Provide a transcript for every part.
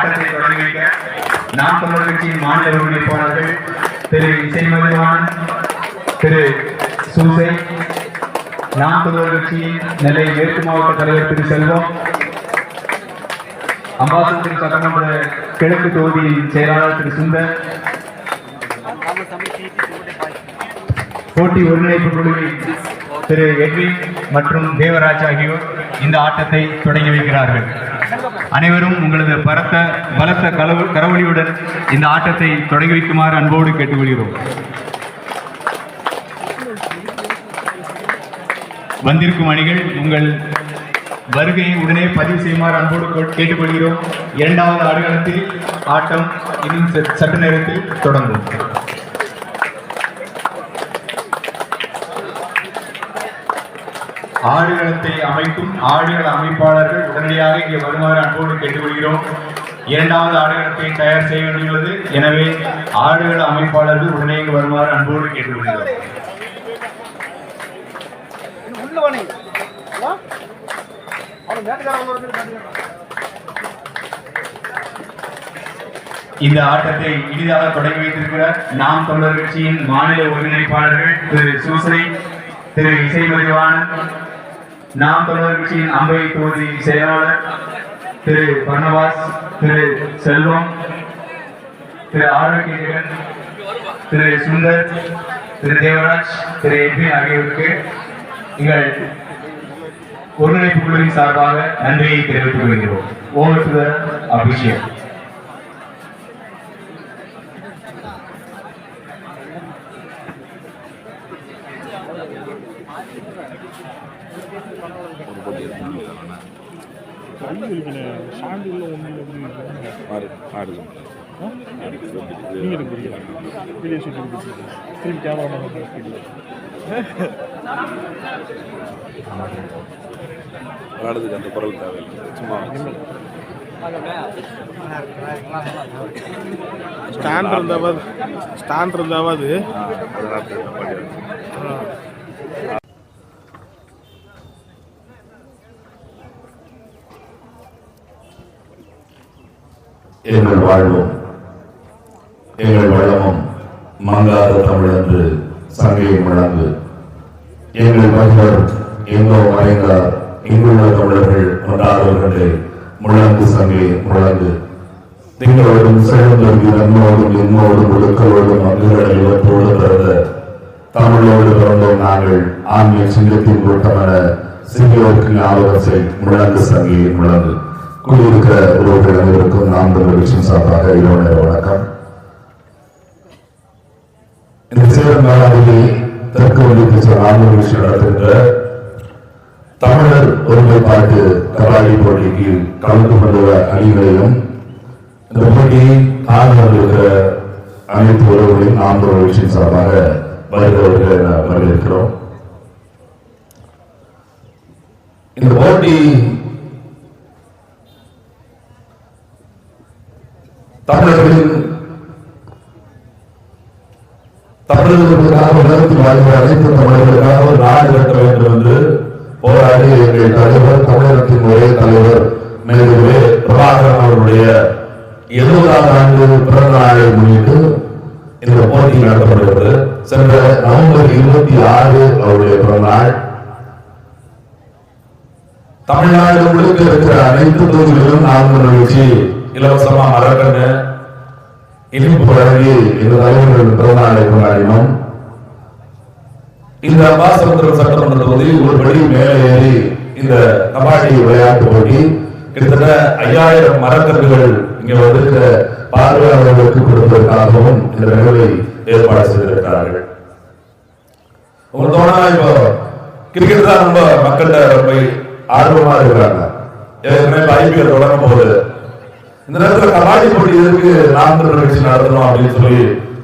ஆட்டத்தை தொடங்கி வைக்க நாம் தமிழர் கட்சியின் மாநில ஒருங்கிணைப்பாளர்கள் திரு இசைமதிவான், திரு சூசை, நாம் தமிழர் கட்சியின் நெல்லை மேற்கு மாவட்ட தலைவர் திரு செல்வம், அம்பாசமுத்திரம் சட்டமன்ற கிழக்கு தொகுதியின் செயலாளர் திரு சுந்தர், போட்டி ஒருங்கிணைப்பு குழுவின் திரு எட்வின் மற்றும் தேவராஜ் ஆகியோர் இந்த ஆட்டத்தை தொடங்கி வைக்கிறார்கள். அனைவரும் உங்களது பலத்த கரவொலியுடன் இந்த ஆட்டத்தை தொடங்கி வைக்குமாறு அன்போடு கேட்டுக்கொள்கிறோம். வந்திருக்கும் அணிகள் உங்கள் வருகையை உடனே பதிவு செய்யுமாறு அன்போடு கேட்டுக்கொள்கிறோம். இரண்டாவது ஆடுகளத்தில் ஆட்டம் இன்னும் சற்று நேரத்தில் தொடங்கும். ஆடுகளத்தை அமைக்கும் ஆடுகள அமைப்பாளர்கள் உடனடியாக இங்கே வருமாறு அன்போடு கேட்டுக்கொள்கிறோம். இரண்டாவது ஆடுகளத்தை தயார் செய்ய வேண்டியுள்ளது. எனவே ஆடுகள அமைப்பாளர்கள் உடனே இங்கு வருமாறு அன்போடு கேட்டுக்கொள்கிறோம். இந்த ஆட்டத்தை இனிதாக தொடங்கி வைத்திருக்கிறார் நாம் தமிழர் கட்சியின் மாநில ஒருங்கிணைப்பாளர்கள் திரு சூசை, திரு இசைமதிவான், நாம் தமிழர் கட்சியின் அம்பை தொகுதி செயலாளர் திரு பர்ணவாஸ், திரு செல்வம், திரு ஆரோக்கியன், திரு சுந்தர், திரு தேவராஜ், திரு எட்வின் ஆகியோருக்கு எங்கள் ஒருங்கிணைப்பு குழுவின் சார்பாக நன்றியை தெரிவித்துக் கொள்கிறோம். Over to the official. விளையாடுறதுக்கு அந்த குரல் தேவையில்லை, சும்மா ஸ்டாண்ட் இருந்தாவது எங்கள் வாழ்வும் எங்கள் வளமும் மங்காத தமிழ் என்று சங்கையை முழங்கு. எங்கள் மனிதர் எங்கோ மறைந்தார், இங்குள்ள தமிழர்கள் கொண்டாடுவர்களே முழங்கு சங்கை முழங்கு. திங்களோடும் செழுந்தொங்கி நன்மோடும் இன்னோடும் ஒழுக்கோடும் அங்குகளை இவற்றோடு பிறந்த தமிழோடு பிறந்தோம் நாங்கள். ஆன்மீக சிங்கத்தின் கூட்டமென சிறியோருக்கு ஞாபகத்தை முழங்கு சங்கை முழங்கு. கூடியிருக்கிற உறவுகள் அனைவருக்கும் நாம் தமிழர் கட்சியின் சார்பாக இரவு வணக்கம். இந்த சேலம் மேலாண்மை தெற்கு வண்டிக்கு நான்கு விஷயம் நடத்துகின்ற தமிழர் ஒருமைப்பாட்டு கபாடி போட்டிக்கு கலந்து கொண்டுள்ள அணிகளையும் இந்த போட்டியை காணொலிக்கிற அனைத்து உறவுகளையும் நாம் தமிழர் கட்சியின் சார்பாக வருகிறவர்களை வரவேற்கிறோம். இந்த போட்டி தமிழர்களுக்காக உலகத்தில் வாழ்கிற அனைத்து தமிழர்களுக்காக ஒரு நாடு கட்ட வேண்டும் என்று போராடி எங்கள் தலைவர், தமிழகத்தின் ஒரே தலைவர் மேலுமே பிரபாகரன் அவருடைய 70வது ஆண்டு பிறந்த நாளை முன்னிட்டு இந்த போட்டி நடத்தப்படுகிறது. சென்ற நவம்பர் 26 அவருடைய பிறந்த நாள். தமிழ்நாடு முழுக்க இருக்கிற அனைத்து தொகுதிகளிலும் நாம் நிகழ்ச்சி இலவசமா மரக்கன்று இனிப்பு வழங்கி இந்த தலைவர்கள் பிறந்தநாளை கொண்டாடினோம். இந்த அம்பாசமுத்திரம் சட்டமன்ற தொகுதியில் ஒரு படி மேலே ஏறி இந்த கபாடி விளையாட்டு போட்டி கிட்டத்தட்ட 5000 மரக்கன்றுகள் இங்க வந்திருக்கிற பார்வையாளர்களுக்கு கொடுப்பதற்காகவும் இந்த நிகழ்வை ஏற்பாடு செய்திருக்கிறார்கள். உங்களுக்கு தோணா இப்போ கிரிக்கெட் தான் ரொம்ப மக்கள்கிட்ட ரொம்ப ஆர்வமா இருக்கிறாங்க. IPL தொடங்கும் போது இந்த நேரத்தில் கபாடி போட்டி எதற்கு நாம் தமிழர் கட்சி நடத்தணும் அப்படின்னு சொல்லி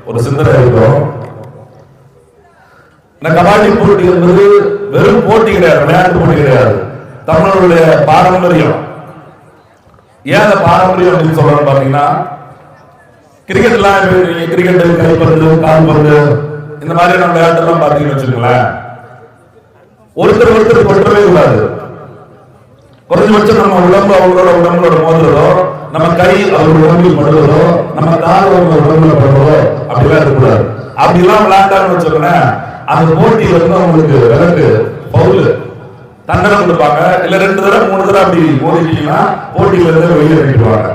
ஒரு சிந்தனை இருக்கிறோம். இந்த கபாடி போட்டி என்பது வெறும் போட்டி கிடையாது, விளையாட்டு போட்டி கிடையாது, தமிழர்களுடைய பாரம்பரியம். ஏன் அந்த பாரம்பரியம் அப்படின்னு சொல்றோம் பாத்தீங்கன்னா, கிரிக்கெட்லாம் கிரிக்கெட், கைப்பந்து, கால்பந்து இந்த மாதிரியான விளையாட்டு எல்லாம் பாத்தீங்கன்னு வச்சுக்கோங்களேன், ஒருத்தர் ஒருத்தர் கொட்டவே கூடாது. குறைஞ்சபட்சம் நம்ம உடம்பு உடம்போட மோதுறதோ, நம்ம கை அவர் உடம்பில் படுவதோ, நம்ம கால் அவங்க உடம்புல படுவதோ அப்படிலாம் இருக்கக்கூடாது. அப்படிலாம் விளையாண்டான்னு வச்சுக்கோங்களேன், அந்த போட்டியில இருந்து அவங்களுக்கு விலக்கு பவுல் தண்டனை கொடுப்பாங்க. இல்ல 2 தடவை 3 தடவை அப்படி மோதிட்டீங்கன்னா போட்டியில இருந்து வெளியே அனுப்பிடுவாங்க.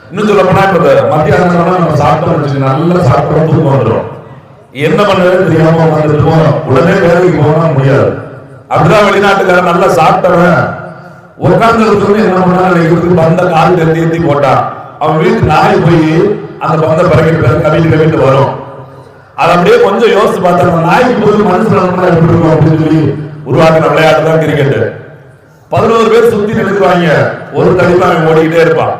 இன்னும் சொல்ல போனா இப்ப மத்தியானம் நம்ம சாப்பிட்டோம்னு வச்சுக்கோங்க, நல்லா சாப்பிட்டோம் தூக்கம் வந்துடும். என்ன பண்றது தெரியாம வந்துட்டு போறோம், உடனே வேலைக்கு போனா முடியாது. அப்படிதான் வெளிநாட்டுக்காரன் நல்லா சாப்பிட்டவன் உட்கார்ந்து என்ன பண்ணாலும் பந்த கால் தேத்தி போட்டான், அவன் வீட்டு நாய் போய் அந்த பந்த பறக்கிட்டு கவிட்டு வரும். அது அப்படியே கொஞ்சம் யோசிச்சு பார்த்தா நாய்க்கு போய் மனுஷன் எப்படி இருக்கும் அப்படின்னு சொல்லி உருவாக்கின விளையாட்டு தான் கிரிக்கெட். 11 பேர் சுத்தி நிறுத்துவாங்க, ஒரு தடிப்பா அவன் ஓடிக்கிட்டே இருப்பான்.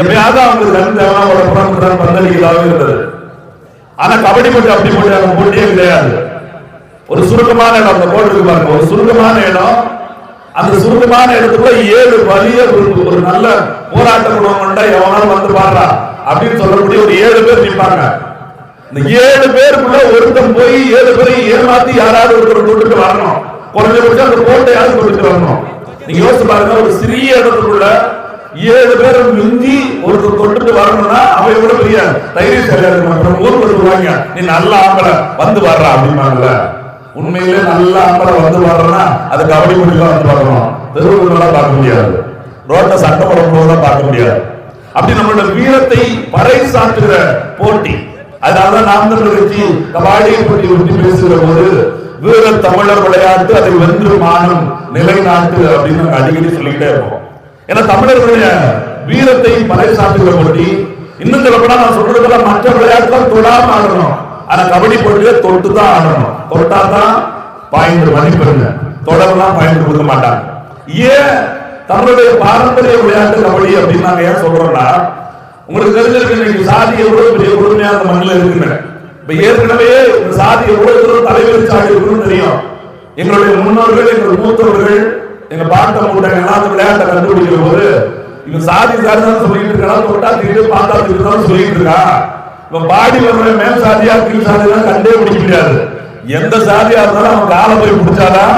எப்பயாவது அவங்களுக்கு கண் தேவையான ஒரு புறம் பந்தளிக்கலாவே இருந்தது. ஆனா கபடி போட்டு அப்படி போட்டு அவன் போட்டியே கிடையாது. ஒரு சுருக்கமான இடம், அந்த போட்டு பாருங்க, ஒரு சுருக்கமான இடம். அந்த சுருக்கமான இடத்துக்குள்ள 7 வலிய ஒரு நல்ல போராட்டம் கொண்டா எவனாலும் வந்து பாடுறா அப்படின்னு சொல்லக்கூடிய ஒரு 7 பேர் நிற்பாங்க. இந்த 7 பேருக்குள்ள ஒருத்தன் போய் 7 பேரையும் ஏமாத்தி யாராவது ஒருத்தர் தொட்டுட்டு வரணும். குறைஞ்சபட்சம் அந்த கோட்டையாவது தொட்டுட்டு வரணும். நீங்க யோசிச்சு பாருங்க, ஒரு சிறிய இடத்துக்குள்ள 7 பேரும் மிஞ்சி ஒருத்தர் தொட்டுட்டு வரணும்னா அவன் கூட பெரிய தைரியம் சரியாது. ஊருக்கு சொல்லுவாங்க, நீ நல்ல ஆம்பளை வந்து வர்றா அப்படின்னாங்கல்ல. உண்மையிலே நல்ல ஆம்பளை வந்து வர்றனா அது கபடி போட்டிலாம் வந்து வரணும், தெருவுகளெல்லாம் பார்க்க முடியாது, ரோட்டை சட்டம் போடும்போது பார்க்க முடியாது. அப்படி நம்மளோட வீரத்தை பறைசாற்றுகிற போட்டி. அதனாலதான் நாம் தமிழர் கட்சி கபாடியை பற்றி பற்றி பேசுகிற போது வீர தமிழர் விளையாட்டு அதை வென்று மானும் நிலைநாட்டு அப்படின்னு நாங்க அடிக்கடி சொல்லிக்கிட்டே இருப்போம். ஏன்னா தமிழர்களுடைய வீரத்தை பறைசாற்றுகிற போட்டி. இன்னும் சொல்லப்போனா நான் சொல்றதுல மற்ற விளையாட்டுலாம் தொடாம ஆடணும், ஆனா கபடி போட்டியில தொட்டு தான் ஆடணும். தொட்டா தான் பாயிண்ட் மதிப்பெருங்க, தொடர்லாம் பாயிண்ட் கொடுக்க மாட்டாங்க. ஏன் தமிழுடைய பாரம்பரிய விளையாட்டு கபடி அப்படின்னு நாங்க ஏன் சொல்றோம்னா, உங்களுக்கு தெரிஞ்சிருக்கு இன்னைக்கு சாதி எவ்வளவு பெரிய கொடுமையா அந்த மண்ணில் இருக்குன்னு. இப்ப ஏற்கனவே சாதி எவ்வளவு தலைவர் சாதி இருக்குன்னு தெரியும். எங்களுடைய முன்னோர்கள், எங்கள் மூத்தவர்கள், எங்க பாட்ட மூட்டை எல்லாம் அந்த விளையாட்டை கண்டுபிடிக்கிற போது இவன் சாதி சாதிதான் சொல்லிட்டு இருக்கான், தொட்டா தீட்டு பார்த்தா தீட்டு சொல்லிட்டு இருக்கான். இவன் பாடி வர மேல் சாதியா கீழ் சாதிதான் கண்டே பிடிக்க முடியாது. எந்த சாதியா இருந்தாலும் அவன் காலை போய் பிடிச்சாதான்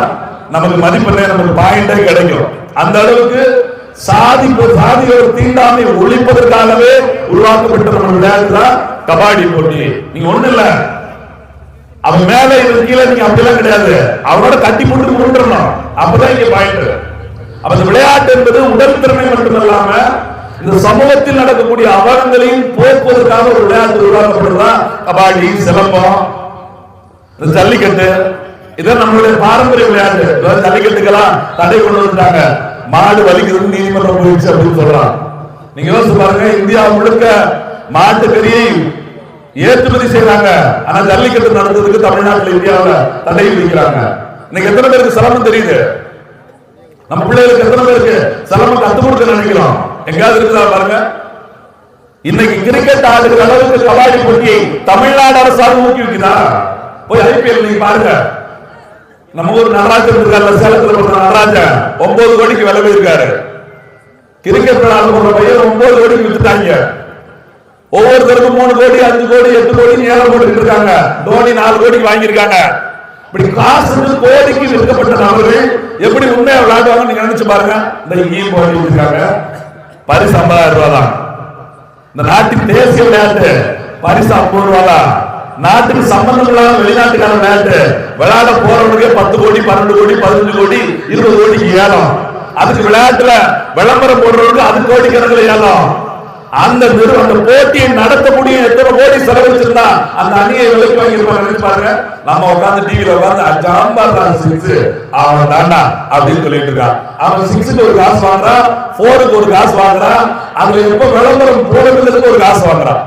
நமக்கு மதிப்பெண்ணே, நமக்கு பாயிண்டே கிடைக்கும். அந்த அளவுக்கு சாதியோட தீண்டாமை ஒழிப்பதற்காகவே உருவாக்கப்பட்ட நம்ம விளையாட்டு தான் கபாடி போட்டி. நீங்க ஒண்ணு இல்ல, அவன் மேல இவன் கீழே நீங்க அப்படிலாம் கிடையாது, அவனோட கட்டி போட்டு கொண்டுறணும், அப்பதான் இங்க பாயிண்ட். அப்ப இந்த விளையாட்டு என்பது உடல் திறமை மட்டுமல்லாம இந்த சமூகத்தில் நடக்கக்கூடிய அவலங்களையும் போக்குவதற்காக ஒரு விளையாட்டு உருவாக்கப்படுறதுதான் கபாடி, சிலம்பம், ஜல்லிக்கட்டு. இதான் நம்மளுடைய பாரம்பரிய விளையாட்டு. ஜல்லிக்கட்டுக்கெல்லாம் தடை கொண்டு வந்துட்டாங்க, மாடு வலிக்கிறது நீதிமன்றம் போயிடுச்சு அப்படின்னு சொல்றாங்க. நீங்க யோசிச்சு பாருங்க, இந்தியா முழுக்க மாட்டுக்கறியை ஏற்றுமதி செய்யறாங்க, ஆனா ஜல்லிக்கட்டு நடந்ததுக்கு தமிழ்நாட்டில் இந்தியாவில் தடை விதிக்கிறாங்க. இன்னைக்கு எத்தனை பேருக்கு சிரமம் தெரியுது? நம்ம பிள்ளைகளுக்கு எத்தனை பேருக்கு சிரமம் கத்து கொடுக்க நினைக்கிறோம்? எங்காவது இருக்குதா பாருங்க. இன்னைக்கு கிரிக்கெட் ஆடுகிற அளவுக்கு கபாடி போட்டியை தமிழ்நாடு அரசாங்கம் ஊக்குவிக்குதா? போய் IPL நீங்க பாருங்க. நம்ம ஊர் நடராஜன் இருக்காரு, சேலத்துல நடராஜன் 9 கோடிக்கு விலை போயிருக்காரு. கிரிக்கெட் விளையாட போற பையன் 9 கோடிக்கு வித்துட்டாங்க. ஒவ்வொருத்தருக்கும் 3 கோடி 5 கோடி 8 கோடி ஏலம் போட்டு இருக்காங்க. தோனி 4 கோடிக்கு வாங்கியிருக்காங்க. இப்படி காசுக்கு கோடிக்கு விற்கப்பட்ட நபர்கள் எப்படி உண்மையா விளையாடுவாங்க நீங்க நினைச்சு பாருங்க. இந்த இங்கேயும் போட்டி இருக்காங்க, பரிசு 50,000 ரூபாய் தான். இந்த நாட்டின் தேசிய விளையாட்டு பரிசு 50 ரூபாய் தான். நாட்டுக்கு சம்பந்தம் இல்லாம வெளிநாட்டுக்கான விளையாட்டு விளையாட போறவனுக்கு 10 கோடி 12 கோடி 15 கோடி 20 கோடிக்கு ஏலம். அதுக்கு விளையாட்டுல விளம்பரம் போடுறவனுக்கு அது கோடி கணக்கில் ஏலம். அந்த போட்டியை நடத்த முடியும் எத்தனை கோடி செலவழிச்சிருந்தா அந்த அணியை விலைக்கு வாங்கி பாருங்க. நம்ம உட்காந்து டிவியில உட்காந்து அஜாம்பார் சிக்ஸ் அவன் தாண்டா அப்படின்னு சொல்லிட்டு இருக்கான். அவன் 6க்கு ஒரு காசு வாங்குறான், 4க்கு ஒரு காசு வாங்குறான், அதுல எப்ப விளம்பரம் போடுறதுக்கு ஒரு காசு வாங்குறான்.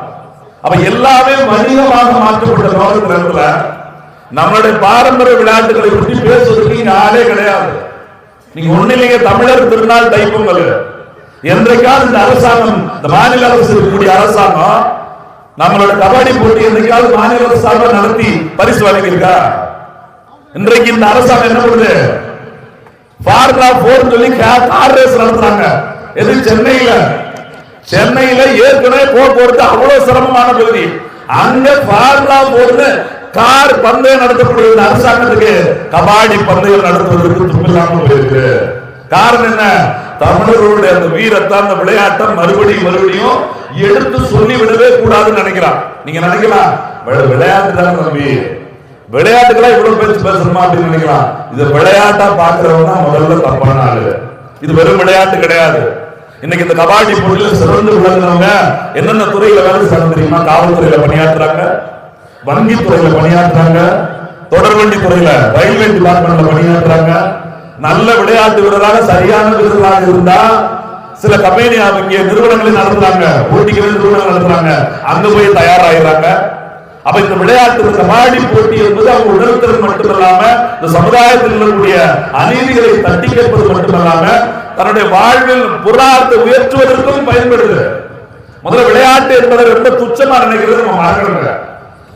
அப்ப எல்லாமே வணிகமாக மாற்றப்பட்ட நேரத்துல நம்மளுடைய பாரம்பரிய விளையாட்டுகளை பற்றி பேசுவதற்கு இங்க ஆளே கிடையாது. நீங்க ஒண்ணு இல்லைங்க, தமிழர் திருநாள் தைப்பொங்கல் என்றைக்காவது இந்த அரசாங்கம், இந்த மாநில அரசு இருக்கக்கூடிய அரசாங்கம் நம்மளோட கபாடி போட்டி என்றைக்காவது மாநில அரசாங்கம் நடத்தி பரிசு வழங்கியிருக்கா? இன்றைக்கு இந்த அரசாங்கம் என்ன பண்ணுது? ஃபார்முலா 4 சொல்லி கார் ரேஸ் நடத்துறாங்க. எது? சென்னையில ஏற்கனவே போக்குவரத்து அவ்வளவு சிரமமான பகுதி. அங்க ஃபார்முலா 4 கார் பந்தயம் நடத்தப்படுகிற அரசாங்கத்துக்கு கபாடி பந்தயம் நடத்துவதற்கு துப்பில்லாமல் போயிருக்கு. காரணம் என்ன? தமிழர்களுடைய அந்த வீரத்தை அந்த விளையாட்டை மறுபடியும் எடுத்து சொல்லி விடவே கூடாதுன்னு நினைக்கிறான். நீங்க நினைக்கலாம் விளையாட்டு தானே தம்பி, விளையாட்டுக்கெல்லாம் இவ்வளவு பேச்சு பேசணுமா அப்படின்னு நினைக்கலாம். இது விளையாட்டா பாக்குறவங்க முதல்ல தப்பான ஆளு. இது வெறும் விளையாட்டு கிடையாது. இன்னைக்கு இந்த கபாடி போட்டியில் சிறந்து விளங்குறவங்க என்னென்ன துறையில வேலை செய்யணும் தெரியுமா? காவல்துறையில பணியாற்றுறாங்க, வங்கி துறையில பணியாற்றுறாங்க, தொடர்வண்டி துறையில ரயில்வே டிபார்ட்மெண்ட்ல பணியாற்றுறாங்க. நல்ல விளையாட்டு வீரராக சரியான வீரராக இருந்தா சில கம்பெனி அவங்க நிறுவனங்களை நடத்துறாங்க, போட்டிகளை நிறுவனங்கள் நடத்துறாங்க, அங்க போய் தயாராகிறாங்க. அப்ப இந்த விளையாட்டு கபாடி போட்டி என்பது அவங்க உணர்த்தல் மட்டுமல்லாம இந்த சமுதாயத்தில் இருக்கக்கூடிய அநீதிகளை தட்டி கேட்பது மட்டுமல்லாம தன்னுடைய வாழ்வில் பொருளாதாரத்தை உயர்த்துவதற்கும் பயன்படுது. முதல்ல விளையாட்டு என்பதை ரொம்ப துச்சமா நினைக்கிறது நம்ம மறக்கணுங்க.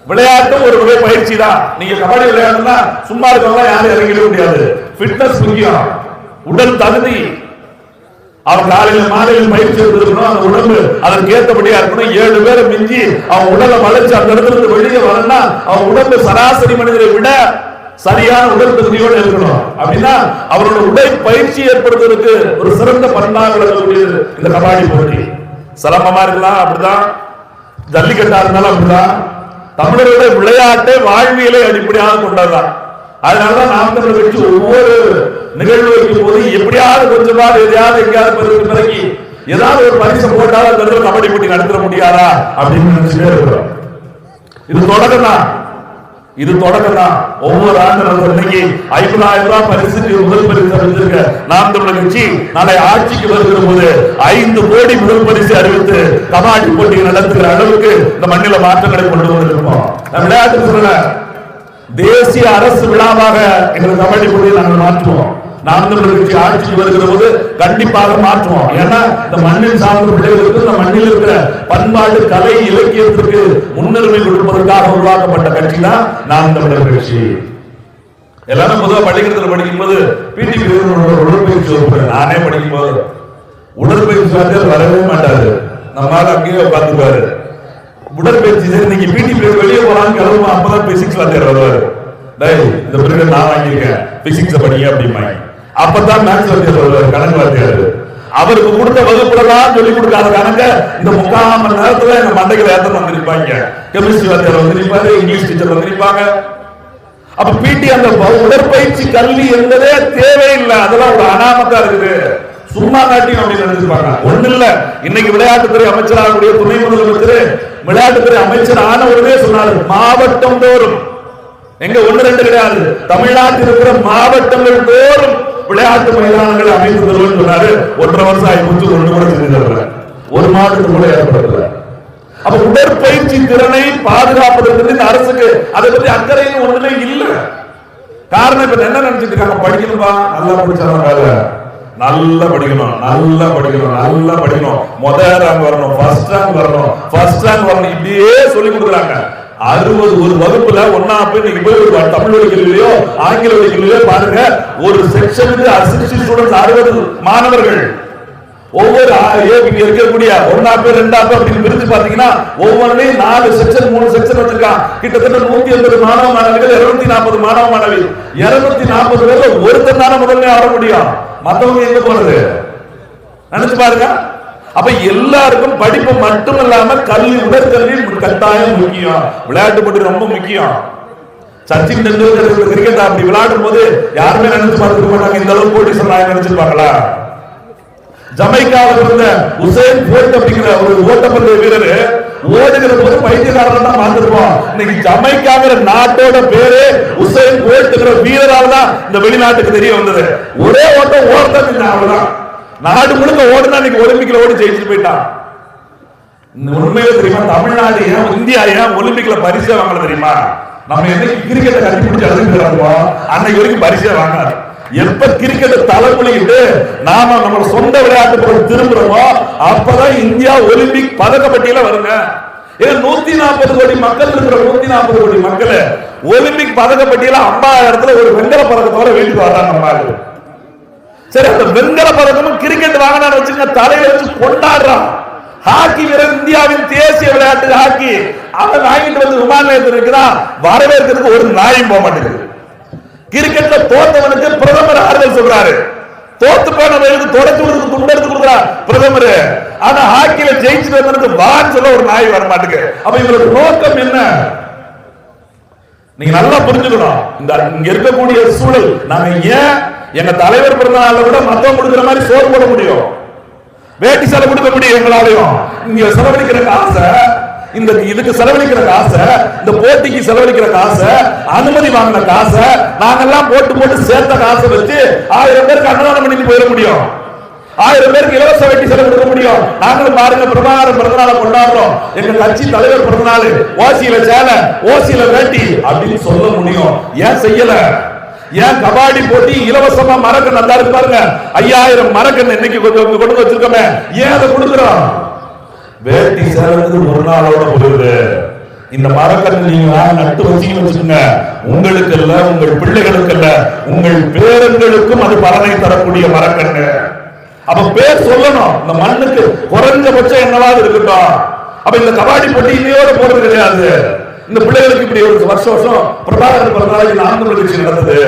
விளையாட்டும் ஒரு வகை பயிற்சி தான். நீங்க கபடி விளையாடுனா சும்மா இருக்கவங்க யாரும் இறங்கிட முடியாது. ஃபிட்னஸ் முக்கியம், உடல் தகுதி. அவன் காலையில் மாலையில் பயிற்சி எடுத்துக்கணும், அந்த உடம்பு அதற்கு ஏற்றபடியா இருக்கணும். 7 பேரை மிஞ்சி அவன் உடலை வளைச்சு அந்த இடத்துல இருந்து வெளியே வரணும்னா அவன் உடம்பு சராசரி மனிதரை விட சரியான உடல் தகுதியோடு இருக்கணும். அப்படின்னா அவரோட உடல் பயிற்சி ஏற்படுத்துவதற்கு ஒரு சிறந்த பண்பாக விளங்கக்கூடியது இந்த கபாடி போட்டி. சிரமமா இருக்கலாம் அப்படிதான், ஜல்லிக்கட்டா இருந்தாலும் அப்படிதான். தமிழர்களுடைய விளையாட்டை வாழ்வியலை அடிப்படையாக கொண்டதுதான். அதனாலதான் நாம் தமிழர் கட்சி ஒவ்வொரு நிகழ்வு வைக்கும் போது எப்படியாவது கொஞ்சமாவது எதையாவது எங்கேயாவது பிறகு ஏதாவது ஒரு பரிசு போட்டாலும் கபடி போட்டி நடத்த முடியாதா அப்படின்னு நினைச்சுட்டே இருக்கிறோம். இது தொடக்கம் தான், இது தொடக்கம் தான். ஒவ்வொரு ஆண்டு இன்னைக்கு 50,000 ரூபாய் பரிசுக்கு முதல் பரிசு அறிவிச்சிருக்க நாம் தமிழர் கட்சி நாளை ஆட்சிக்கு வருகிற போது 5 கோடி முதல் பரிசு அறிவித்து கபாடி போட்டி நடத்துகிற அளவுக்கு இந்த மண்ணில மாற்றங்களை கொண்டு வந்திருக்கோம். விளையாட்டு சொல்ல தேசிய அரசு விழாவாக எங்கள் கபாடி போட்டியை நாங்கள் மாற்றுவோம். நாம் தமிழர் கட்சி ஆட்சிக்கு வருகிற போது கண்டிப்பாக மாற்றுவோம். ஏன்னா இந்த மண்ணில் சார்ந்த பிள்ளைகளுக்கு இந்த மண்ணில் இருக்கிற பண்பாடு கலை இலக்கியத்திற்கு முன்னுரிமை கொடுப்பதற்காக உருவாக்கப்பட்ட கட்சி தான் நாம் தமிழர் கட்சி. எல்லாரும் பொதுவாக பள்ளிக்கூடத்தில் படிக்கும்போது பிடி உடற்பயிற்சி வகுப்பு, நானே படிக்கும்போது உடற்பயிற்சி வாத்தியார் வரவே மாட்டாரு, நம்மளால அங்கேயே பார்த்துப்பாரு. உடற்பயிற்சி இன்னைக்கு பிடி பீரியட் வெளியே போறான்னு கிளம்பும், அப்பதான் பிசிக்ஸ் வாத்தியார் வருவாரு. இந்த பீரியட் நான் வாங்கியிருக்கேன், பிசிக்ஸ் படிங்க அப்படிமா. அப்பதான் மேத்ஸ் வாத்தியார் வருவாரு, கணக்கு வாத்தியார். அவருக்கு கொடுத்த வகுப்புல தான் சொல்லிக் கொடுக்காத கணக்க இந்த 3/4 மணி நேரத்துல எங்க மண்டைகளை ஏத்தம் வந்திருப்பாங்க. கெமிஸ்ட்ரி வாத்தியார் வந்திருப்பாரு, இங்கிலீஷ் டீச்சர் வந்திருப்பாங்க. அப்ப பிடி அந்த உடற்பயிற்சி கல்வி என்பதே தேவையில்லை, அதெல்லாம் ஒரு அனாமத்தா இருக்குது, சும்மா காட்டியும் அப்படின்னு நினைச்சிருப்பாங்க. ஒண்ணு இல்ல, இன்னைக்கு விளையாட்டுத்துறை அமைச்சராக துணை முதலமைச்சர் விளையாட்டுத்துறை அமைச்சர் ஆன உடனே சொன்னாரு, மாவட்டம் தோறும், எங்க 1-2 கிடையாது, தமிழ்நாட்டில் இருக்கிற மாவட்டங்கள் தோறும் விளையாட்டு மைதானங்கள் அமைத்து தருவோம் சொன்னாரு. 1.5 வருஷம் ஆயிடுச்சு, ஒன்று கூட செஞ்சு ஒரு மாவட்டத்துக்கு கூட ஏற்படுத்தல. அப்ப உடற்பயிற்சி திறனை பாதுகாப்பதற்கு இந்த அரசுக்கு அதை பத்தி அக்கறையும் ஒண்ணுமே இல்லை. காரணம் இப்ப என்ன நினைச்சிட்டு இருக்காங்க, படிக்கணும்பா, நல்லா படிச்சாங்க, நல்லா படிக்கணும், நல்லா படிக்கணும், நல்லா படிக்கணும், முதல் ரேங்க் வரணும், ஃபர்ஸ்ட் ரேங்க் வரணும், ஃபர்ஸ்ட் ரேங்க் வரணும், இப்படியே சொல்லி கொடுக்குறாங்க. 60 ஒரு வகுப்புல ஒன்னா போய் போய் தமிழ் வழி கல்வியிலயோ ஆங்கில வழி கல்வியிலயோ பாருங்க, ஒரு செக்ஷனுக்கு 60 ஸ்டூடெண்ட்ஸ், 60 மாணவர்கள். ஒவ்வொரு இருக்கக்கூடிய 1ஆம் பேர் 2ஆம் பேர் அப்படின்னு பிரிச்சு பாத்தீங்கன்னா ஒவ்வொன்றையும் 4 செக்ஷன் 3 செக்ஷன் வச்சிருக்கான். கிட்டத்தட்ட 180 மாணவ மாணவிகள், 240 மாணவ மாணவி, 240 பேர்ல ஒருத்தர் தானே முதல்ல வர முடியும், மத்தவங்க எங்க போறது நினைச்சு பாருங்க. அப்ப எல்லாருக்கும் படிப்பு மட்டும் இல்லாம கல்வி, உடற்கல்வி கட்டாயம் முக்கியம். விளையாட்டு போட்டி ரொம்ப முக்கியம். சச்சின் டெண்டுல்கர் கிரிக்கெட் அப்படி விளையாடும் போது யாருமே நினைச்சு பார்த்துக்க மாட்டாங்க, இந்த அளவுக்கு போட்டி சொன்னாங்க நினைச்சிருப்பாங்களா? ஜமைக்காவில் இருந்த உசேன் போல்ட் அப்படிங்கிற ஒரு ஓட்டப்பந்தய வீரர் ஓடுகிற போது பைத்தியக்காரன் தான் பார்த்திருப்போம். இன்னைக்கு ஜமைக்காங்கிற நாட்டோட பேரு உசேன் போல்ட்ங்கிற வீரரால் தான் இந்த வெளிநாட்டுக்கு தெரிய வந்தது. ஒரே ஓட்டம் ஓடுறது அவ்வளவுதான், நாடு முழுக்க ஓடுனா இன்னைக்கு ஒலிம்பிக்ல ஓடி ஜெயிச்சுட்டு போயிட்டான். உண்மையில தெரியுமா, தமிழ்நாடு ஏன் இந்தியா ஏன் ஒலிம்பிக்ல பரிசே வாங்கல தெரியுமா? நம்ம என்னைக்கு கிரிக்கெட்டை கண்டுபிடிச்சு அழுதுகிறோமோ அன்னைக்கு வரைக்கும் பரிசே வாங்காது. எப்ப கிரிக்கெட் தலைமுறையிட்டு நாம நம்ம சொந்த விளையாட்டு பொருள் திரும்புறோமோ அப்பதான் இந்தியா ஒலிம்பிக் பதக்க பட்டியல வருங்க. 140 கோடி மக்கள் இருக்கிற 140 கோடி மக்கள் ஒலிம்பிக் பதக்க பட்டியல 50,000 ஒரு வெங்கல பதக்கத்தோட வீட்டுக்கு வர்றாங்க நம்ம. சரி, அந்த வெங்கல பதக்கமும் கிரிக்கெட் வாங்கினான்னு வச்சுங்க, தலையில வச்சு கொண்டாடுறான். ஹாக்கி வீரர், இந்தியாவின் தேசிய விளையாட்டு ஹாக்கி, அவன் வாங்கிட்டு வந்து விமான நிலையத்தில் இருக்கிறான், வரவேற்கிறதுக்கு ஒரு நாயும் போக மாட்டேங்குது. கிரிக்கெட்ல தோத்தவனுக்கு பிரதமர் ஆறுதல் சொல்றாரு, தோத்து போனவர்களுக்கு தொடச்சு கொடுத்து துண்டு எடுத்து கொடுக்குறா பிரதமர். ஆனா ஹாக்கில ஜெயிச்சுட்டு வந்ததுக்கு வான்னு சொல்ல ஒரு நாய் வர மாட்டேங்குது. அப்ப இவரோட நோக்கம் என்ன? நீங்க நல்லா புரிஞ்சுக்கணும். இந்த இங்க இருக்கக்கூடிய சூழல், நாங்க ஏன் எங்க தலைவர் பிறந்தநாளை விட மத்தவங்க கொடுக்குற மாதிரி சோறு போட முடியும், வேட்டி செலவு கொடுக்க முடியும் எங்களாலையும். இங்க செலவழிக்கிற காசை, இந்த இதுக்கு செலவழிக்கிற காசை, இந்த போட்டிக்கு செலவழிக்கிற காசை, அனுமதி வாங்கின காசை நாங்கெல்லாம் போட்டு போட்டு சேர்த்த காசை வச்சு 1000 பேருக்கு அன்னதானம் பண்ணிட்டு போயிட முடியும். 1000 பேருக்கு இலவச வேட்டி செலவு கொடுக்க முடியும். நாங்களும் பாருங்க, பிரபாகரன் பிறந்தநாளை கொண்டாடுறோம். எங்க கட்சி தலைவர் பிறந்தநாள், ஓசியில சேலை, ஓசியில வேட்டி அப்படின்னு சொல்ல முடியும். ஏன் செய்யல? ஏன் கபாடி போட்டி இலவசமா மரக்கன் நல்லா இருக்கு பாருங்க, 5000 மரக்கன் இன்னைக்கு கொண்டு வச்சிருக்கோமே, ஏன் அதை கொடுக்கிறோம்? வேட்டி சேலத்துக்கு ஒரு நாளோட போகுது. இந்த மரக்கன்று நீங்க நட்டு வச்சுக்கோங்க, உங்களுக்கு இல்ல, உங்கள் பிள்ளைகளுக்கு இல்ல, உங்கள் பேரங்களுக்கும் அது பலனை தரக்கூடிய மரக்கன்று. அப்ப பேர் சொல்லணும், இந்த மண்ணுக்கு குறைஞ்சபட்சம் என்னவாது இருக்கட்டும். அப்ப இந்த கபாடி போட்டி இன்னையோட போறது கிடையாது. இந்த பிள்ளைகளுக்கு இப்படி ஒரு வருஷம் பிரபாகரன் பிறந்தநாளைக்கு நான்கு நிகழ்ச்சி நடந்தது.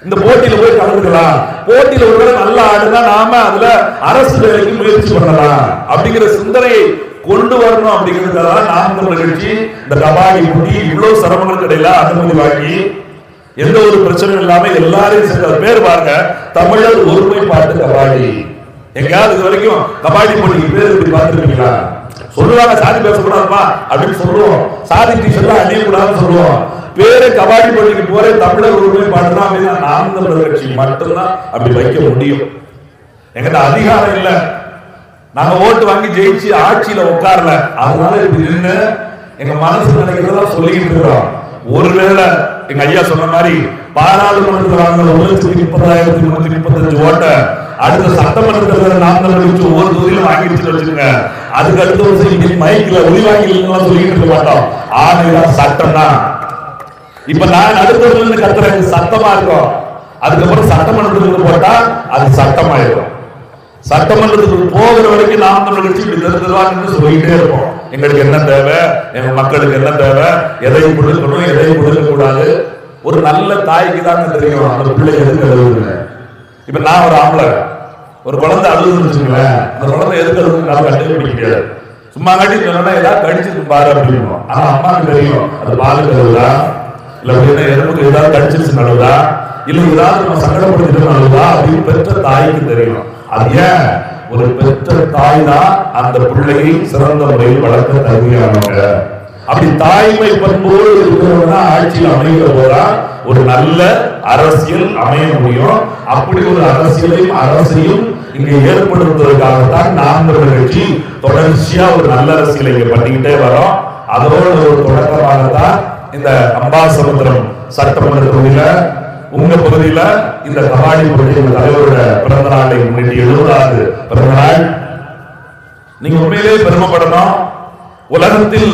இந்த போட்டியில போய் கலந்துக்கலாம், போட்டியில ஒரு நல்ல ஆடுனா நாம அதுல அரசு வேலைக்கு முயற்சி பண்ணலாம் அப்படிங்கிற சிந்தனையை கொண்டு வரணும். அப்படிங்கிறதுக்காக நான்கு நிகழ்ச்சி, இந்த கபாடி போட்டி இவ்வளவு சிரமங்களுக்கு இடையில அனுமதி வாங்கி எந்த ஒரு பிரச்சனையும் இல்லாம எல்லாரையும் சேர்ந்த பேர் பாருங்க, தமிழர் ஒருமைப்பாட்டு கபாடி. எங்கயாவது இது வரைக்கும் கபாடி போட்டிக்கு பேர் இப்படி பார்த்துருக்கீங்களா? சொல்லுவாங்க சாதி பேசக்கூடாதுமா அப்படின்னு சொல்லுவோம், சாதி டீச்சர்லாம் அணியக்கூடாதுன்னு சொல்லுவோம். பேரு கபாடி போட்டிக்கு போற தமிழர் ஒருமைப்பாடு தான் அப்படின்னா நாம் தமிழர் கட்சி மட்டும்தான் அப்படி வைக்க முடியும். எங்கிட்ட அதிகாரம் இல்ல, நாங்க ஓட்டு வாங்கி ஜெயிச்சு ஆட்சியில உட்காரல, அதனால இப்படி நின்று எங்க மனசு நினைக்கிறதா சொல்லிக்கிட்டு இருக்கிறோம். ஒருவேளை எங்க ஐயா சொன்ன மாதிரி பாராளுமன்றத்தில் வாங்கின 1,30,335 ஓட்ட அடுத்த சட்டமன்றத்தில் நாம் வச்சு ஒவ்வொரு தொகுதியிலும் வாங்கிட்டு வச்சுக்கோங்க. அதுக்கு அடுத்த வருஷம் இன்னைக்கு மைக்ல ஒளி வாங்கிலாம் சொல்லிட்டு இருக்க மாட்டோம். ஆணைதான் சட்டம் தான். இப்ப நான் அடுத்த கத்துறேன் சட்டமா இருக்கும், அதுக்கப்புறம் சட்டமன்றத்துக்கு போட்டா அது சட்டமாயிருக்கும். சட்டமன்றத்துக்கு போகிற வரைக்கும் நாம் நிகழ்ச்சி சொல்லிட்டே இருப்போம். எங்களுக்கு என்ன தேவை, எங்க மக்களுக்கு என்ன தேவை, எதை கொடுக்கணும், எதை கொடுக்க கூடாது. ஒரு நல்ல தாய்க்கு தான் தெரியும் அந்த பிள்ளை எதுக்கு அழுகுங்க. இப்ப நான் ஒரு ஆம்பளை, ஒரு குழந்தை அழுகுன்னு வச்சுங்களேன், அந்த குழந்தை எதுக்கு அழுகுன்னு நான் கண்டுபிடிக்க முடியாது. சும்மா காட்டி சொன்னா ஏதாவது கடிச்சிருக்கு பாரு அப்படின்னு. ஆனா அம்மாவுக்கு தெரியும் அது பாலுக்கு அழுகுதா, இல்ல அப்படின்னா எறும்புக்கு ஏதாவது கடிச்சிருச்சு அழுகுதா, இல்ல ஏதாவது நம்ம சங்கடப்படுத்திட்டு அழுகுதா அப்படின்னு பெற்ற தாய்க்கு தெரியும். அது ஏன்? ஒரு பெற்ற தாய் தான் அந்த பிள்ளையை சிறந்த முறையில் வளர்க்க தகுதியானவங்க. அப்படி தாய்மை பண்போடு இருக்கிறவங்க ஆட்சியில் அமைகிற போதா ஒரு நல்ல அரசியல் அமைய முடியும். அப்படி ஒரு அரசியலையும் அரசையும் இங்க ஏற்படுத்துவதற்காகத்தான் நாம் கட்சி தொடர்ச்சியா ஒரு நல்ல அரசியலை இங்க பண்ணிக்கிட்டே வரோம். அதோட ஒரு தொடக்கமாகத்தான் இந்த அம்பாசமுத்திரம் சட்டமன்ற தொகுதியில உங்க பகுதியில இந்த கபாடி போட்டி தலைவரோட பிறந்த நாளை முன்னிட்டு 70வது பிறந்த நாள். நீங்க உண்மையிலே பெருமைப்படணும். உலகத்தில்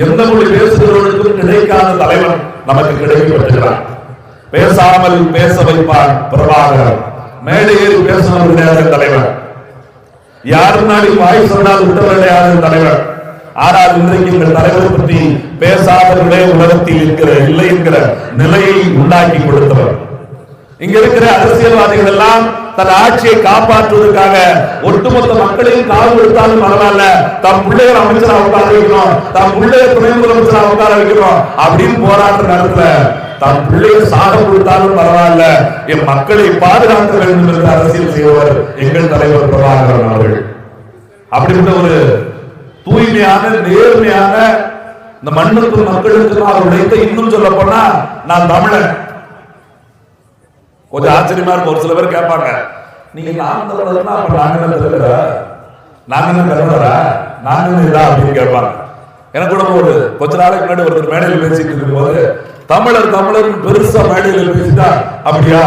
எந்த மொழி பேசுகிறவர்களுக்கும் கிடைக்காத தலைவன் நமக்கு கிடைக்கப்பட்டிருக்கிறார். பேசாமல் பேச வைப்பான் பிரபாகரன். மேடை ஏறி பேசுவது கிடையாது தலைவர். யார் முன்னாடி வாய் சொன்னால் விட்டவர்களையாத தலைவர். ஆனால் இன்றைக்கு இந்த தலைவரை பற்றி பேசாதவர்களே உலகத்தில் இருக்கிற இல்லை என்கிற நிலையை உண்டாக்கி கொடுத்தவர். இங்க இருக்கிற அரசியல்வாதிகள் எல்லாம் தன் ஆட்சியை காப்பாற்றுவதற்காக ஒட்டுமொத்த மக்களையும் காவு கொடுத்தாலும் பரவாயில்ல, தம் பிள்ளைகள் அமைச்சரா உட்கார வைக்கணும், தம் பிள்ளைய துணை முதலமைச்சரா உட்கார வைக்கணும் அப்படின்னு போராடுற நேரத்துல தம் பிள்ளையை சாக கொடுத்தாலும் பரவாயில்ல, என் மக்களை பாதுகாக்க வேண்டும் என்று அரசியல் செய்தவர் எங்கள் தலைவர் பிரபாகரன் அவர்கள். அப்படிப்பட்ட ஒரு தூய்மையான நேர்மையான இந்த மண்ணுக்கும் மக்களுக்கும் அவர் உழைத்த, இன்னும் சொல்ல போனா நான் தமிழன். கொஞ்சம் ஆச்சரியமா இருக்கும். ஒரு சில பேர் கேட்பாங்க, நீங்க நாங்க இதா அப்படின்னு கேட்பாங்க. எனக்கு கூட ஒரு கொஞ்ச நாளைக்கு முன்னாடி ஒருத்தர் மேடையில் பேசிட்டு இருக்கும் போது தமிழர் தமிழர் பெருசா மேடையில் பேசிட்டா அப்படியா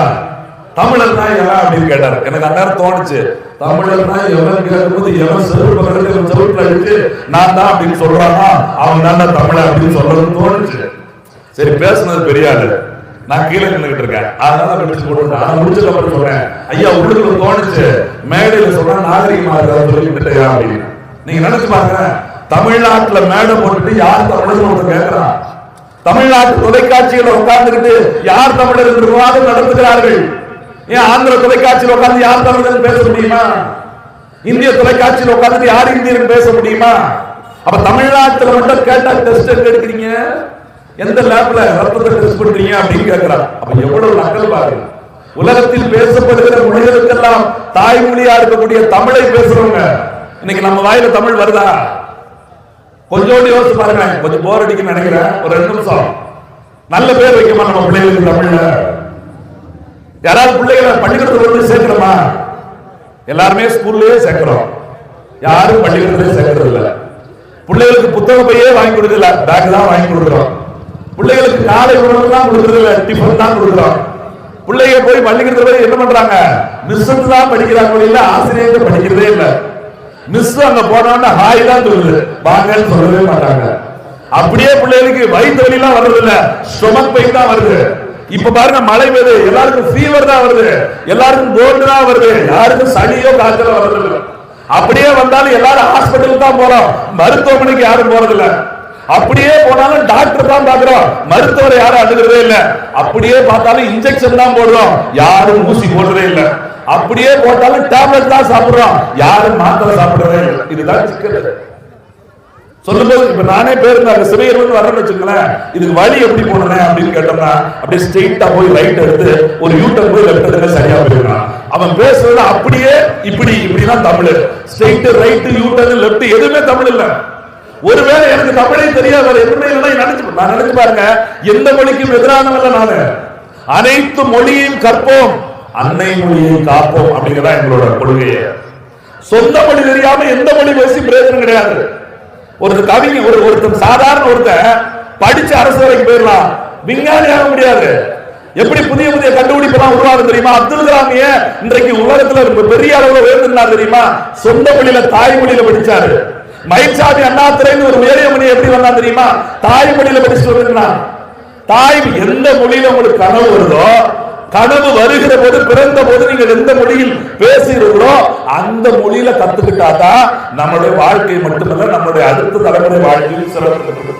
தமிழர்னா எவன் அப்படின்னு கேட்டாரு. எனக்கு அந்நேரம் தோணுச்சு, தமிழர்னா எவன் கேட்கும்போது எவன் செருப்பு அடிச்சு நான் தான் அப்படின்னு சொல்றானா அவன் தான் தமிழர் அப்படின்னு சொல்றதுன்னு தோணுச்சு. சரி, பேசுனது பெரிய ஆளு, நான் கீழே நின்றுகிட்டு இருக்கேன், அதனால முடிச்சதுக்கு அப்புறம் சொல்றேன், ஐயா உள்ளுக்குள்ள தோணுச்சு மேடையில சொல்ற நாகரிகமா இருக்காது சொல்லிக்கிட்டே அப்படின்னு. நீங்க நினைச்சு பாருங்க, தமிழ்நாட்டுல மேடை போட்டுட்டு யார் தமிழர் கேட்கிறான்? தமிழ்நாட்டு தொலைக்காட்சிகளை உட்கார்ந்துக்கிட்டு யார் தமிழர் என்று விவாதம் நடத்துகிறார்கள்? ஏன் ஆந்திர தொலைக்காட்சியில் உட்கார்ந்து யார் தமிழன் பேச முடியுமா? இந்திய தொலைக்காட்சியில் உட்கார்ந்து யார் இந்தியன் பேச முடியுமா? அப்ப தமிழ்நாட்டில் மட்டும் கேட்டா டெஸ்ட் எடுக்கிறீங்க, எந்த லேப்ல ரத்தத்தை டெஸ்ட் பண்றீங்க அப்படின்னு கேட்கிறான். அப்ப எவ்வளவு நக்கல் பாருங்க. உலகத்தில் பேசப்படுகிற மொழிகளுக்கெல்லாம் தாய்மொழியா இருக்கக்கூடிய தமிழை பேசுறவங்க இன்னைக்கு நம்ம வாயில தமிழ் வருதா? கொஞ்சோண்டு யோசிச்சு பாருங்க. கொஞ்சம் போர் அடிக்குன்னு நினைக்கிறேன். ஒரு 2 நிமிஷம். நல்ல பேர் வைக்கமா நம்ம பிள்ளைகளுக்கு தமிழ்ல? யாராவது பிள்ளைகளை பள்ளிக்கூடத்துல வந்து சேர்க்கிறோமா? எல்லாருமே ஸ்கூல்லயே சேர்க்கிறோம், யாரும் பள்ளிக்கூடத்திலே சேர்க்கறது இல்ல. பிள்ளைகளுக்கு புத்தக பையே வாங்கி கொடுக்கல, பேக் தான் வாங்கி கொடுக்கிறோம். பிள்ளைகளுக்கு காலை உணவு தான் கொடுக்கறது இல்ல, டிஃபன் தான் கொடுக்கிறோம். பிள்ளைங்க போய் பள்ளிக்கூடத்துல போய் என்ன பண்றாங்க? மிஸ் தான் படிக்கிறாங்க, இல்ல ஆசிரியர்கள் படிக்கிறதே இல்ல. மிஸ் அங்க போனோம்னா ஹாய் தான் சொல்லுது, வாங்கன்னு சொல்லவே மாட்டாங்க. அப்படியே பிள்ளைகளுக்கு வயிற்று வலி எல்லாம் வர்றது இல்ல, ஸ்டொமக் பெயின் தான் வருது. இப்ப பாருங்க மழை பெய்யுது, எல்லாருக்கும் ஃபீவர் தான் வருது, எல்லாருக்கும் கோல்டு தான் வருது, யாருக்கும் சளியோ காய்ச்சலோ வர்றது இல்ல. அப்படியே வந்தாலும் எல்லாரும் ஹாஸ்பிட்டல் தான் போறோம், மருத்துவமனைக்கு யாரும் போறது இல்ல. அப்படியே போனாலும் டாக்டர் தான் பாக்குறோம், மருத்துவரை யாரும் அணுகிறதே இல்ல. அப்படியே பார்த்தாலும் இன்ஜெக்ஷன் தான் போடுறோம், யாரும் ஊசி போடுறதே இல்ல. அப்படியே போட்டாலும் டேப்லெட் தான் சாப்பிடுறோம், யாரும் மாத்திரை சாப்பிடுறதே இல்லை. இதுதான் சிக்கல். சொல்லும்போது இப்ப நானே பேருந்து சிறையிலிருந்து வரேன்னு வச்சுக்கலேன், இதுக்கு வழி எப்படி போனேன் அப்படின்னு கேட்டோம்னா அப்படியே ஸ்ட்ரெயிட்டா போய் ரைட் எடுத்து ஒரு யூட்டர் போய் லெஃப்ட் எடுத்து சரியா போயிருக்கான். அவன் பேசுறது அப்படியே இப்படி இப்படிதான் தமிழ். ஸ்ட்ரெயிட் ரைட் யூட்டர் லெஃப்ட் எதுவுமே தமிழ் இல்ல. ஒருவேளை எனக்கு தமிழே தெரியாது, எதுவுமே இல்லைன்னா நான் நினைச்சு பாருங்க, எந்த மொழிக்கும் எதிரானவல்ல நானு. அனைத்து மொழியையும் கற்போம், அன்னை மொழியை காப்போம் அப்படிங்கிறதா எங்களோட கொள்கையை. சொந்த மொழி தெரியாம எந்த மொழி பேசி பிரயோஜனம் கிடையாது. ஒரு கவிஞர் ஒருத்தர் சாதாரண ஒருத்தர் படிச்சு அரசு வரைக்கும் போயிடலாம், விஞ்ஞானி ஆக முடியாது. எப்படி புதிய புதிய கண்டுபிடிப்பு எல்லாம் உருவாகும் தெரியுமா? அப்துல் கலாமிய இன்றைக்கு உலகத்துல பெரிய அளவுல உயர்ந்திருந்தார் தெரியுமா? சொந்த மொழியில தாய்மொழியில படிச்சாரு. மயில்சாமி அண்ணாதுரைன்னு ஒரு உயரிய மொழி எப்படி வந்தா தெரியுமா? தாய்மொழியில படிச்சுட்டு வந்திருந்தான். தாய் எந்த மொழியில உங்களுக்கு கனவு வருதோ, கனவு வருகிற போது பிறந்த போது நீங்கள் எந்த மொழியில் பேசுகிறீர்களோ அந்த மொழியில கத்துக்கிட்டாதான் நம்மளுடைய வாழ்க்கை மட்டுமல்ல, நம்மளுடைய அடுத்த தலைமுறை வாழ்க்கையில் சிறப்பு.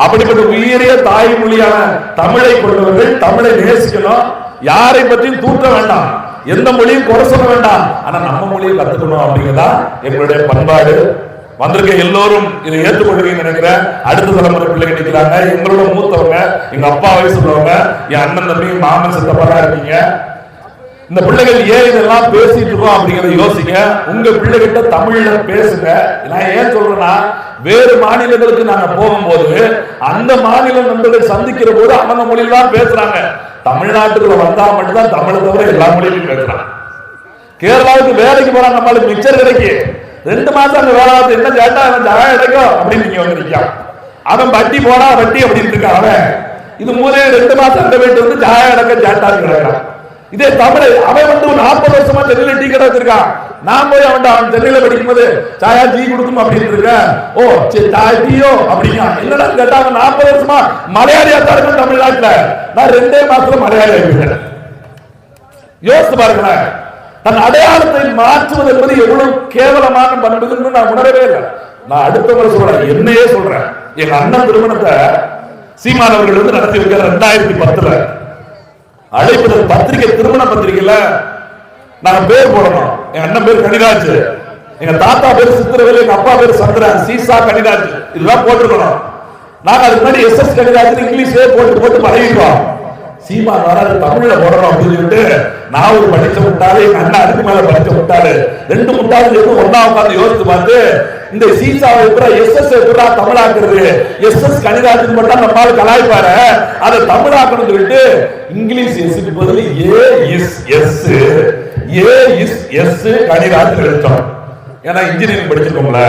அப்படிப்பட்ட உயரிய தாய்மொழியான தமிழை கொண்டவர்கள் தமிழை நேசிக்கணும், யாரை பற்றியும் தூற்ற வேண்டாம், எந்த மொழியும் குறை சொல்ல வேண்டாம், ஆனா நம்ம மொழியை கத்துக்கணும் அப்படிங்கிறதா எங்களுடைய பண்பாடு. வந்திருக்க எல்லோரும் இதை ஏற்றுக்கொள்வீங்கன்னு நினைக்கிறேன். அடுத்த தலைமுறை பிள்ளைங்க நிற்கிறாங்க, எங்களோட மூத்தவங்க, எங்க அப்பா வயசு உள்ளவங்க, என் அண்ணன் தம்பி மாமன் சித்தப்பா இருக்கீங்க. இந்த பிள்ளைகள் ஏன் இதெல்லாம் பேசிட்டு இருக்கோம் அப்படிங்கறத யோசிங்க. உங்க பிள்ளைகிட்ட தமிழ்ல பேசுங்க. நான் ஏன் சொல்றேன்னா, வேறு மாநிலங்களுக்கு நாங்க போகும்போது அந்த மாநில நண்பர்கள் சந்திக்கிற போது அவங்க மொழியில தான் பேசுறாங்க. தமிழ்நாட்டுக்குள்ள வந்தா மட்டும்தான் தமிழை தவிர எல்லா மொழியிலும் பேசுறாங்க. கேரளாவுக்கு வேலைக்கு போறாங்க, நம்மளுக்கு மிக்சர் கிடைக்கு 2 மாசம் அங்க வேலை பார்த்து என்ன கேட்டா ஜாயா கிடைக்கும் அப்படின்னு நீங்க வந்து நிற்கான். அவன் வட்டி போனா வட்டி அப்படின்னு இருக்கான். அவன் இது 2 மாசம் அங்க போயிட்டு வந்து ஜாயா அடக்க ஜாட்டான்னு கிடக்கான். இதே தமிழ் அவன் வந்து 40 வருஷமா சென்னையில டீ கடை வச்சிருக்கான். நான் போய் அவன் சென்னையில படிக்கும் போது சாயா டீ கொடுக்கும் அப்படின்னு இருக்கேன். ஓ சாய் டீயோ அப்படிங்க. என்னடா கேட்டா அவன் 40 வருஷமா மலையாளியா தான் இருக்கும் தமிழ்நாட்டுல. நான் 2 மாசத்துல மலையாளி ஆகிவிட்டேன். யோசித்து பாருங்களேன், தன் அடையாளத்தை மாற்றுவது என்பது எவ்வளவு கேவலமான பண்புன்னு நான் உணரவே இல்லை. நான் அடுத்த முறை சொல்றேன், என்னையே சொல்றேன். எங்க அண்ணன் திருமணத்தை சீமான் அவர்கள் வந்து நடத்தி வைக்கிற 2010 அழைப்புதல் பத்திரிகை, திருமண பத்திரிகையில நாங்க பேர் போடணும். எங்க அண்ணன் பேர் கனிராஜ், எங்க தாத்தா பேர் சித்திரவேலு, எங்க அப்பா பேர் சந்திரன், சீசா கனிராஜ், இதெல்லாம் போட்டுருக்கணும். நாங்க அதுக்கு முன்னாடி SS கனிராஜ் இங்கிலீஷ்லயே போட்டு பழகிடுவோம். சீமான் வராது தமிழ்ல போடணும் அப்படின்னு சொல்லிட்டு நான் ஒரு படிச்ச முட்டாளு, எங்க அண்ணா அதுக்கு மேல படிச்ச முட்டாளு, 2 முட்டாளு சேர்த்து ஒன்னா உட்காந்து யோசித்து பார்த்து இந்த சீசாவை எப்படா SS எப்படா தமிழாக்குறது, SS கனிராஜன் மட்டும் நம்மளால கலாய்ப்பாரு, அதை தமிழாக்கணும்னு சொல்லிட்டு இங்கிலீஷ் எஸ்க்கு பதில் AS கனிராஜன் எழுத்தோம். ஏன்னா இன்ஜினியரிங் படிச்சிருக்கோம்ல,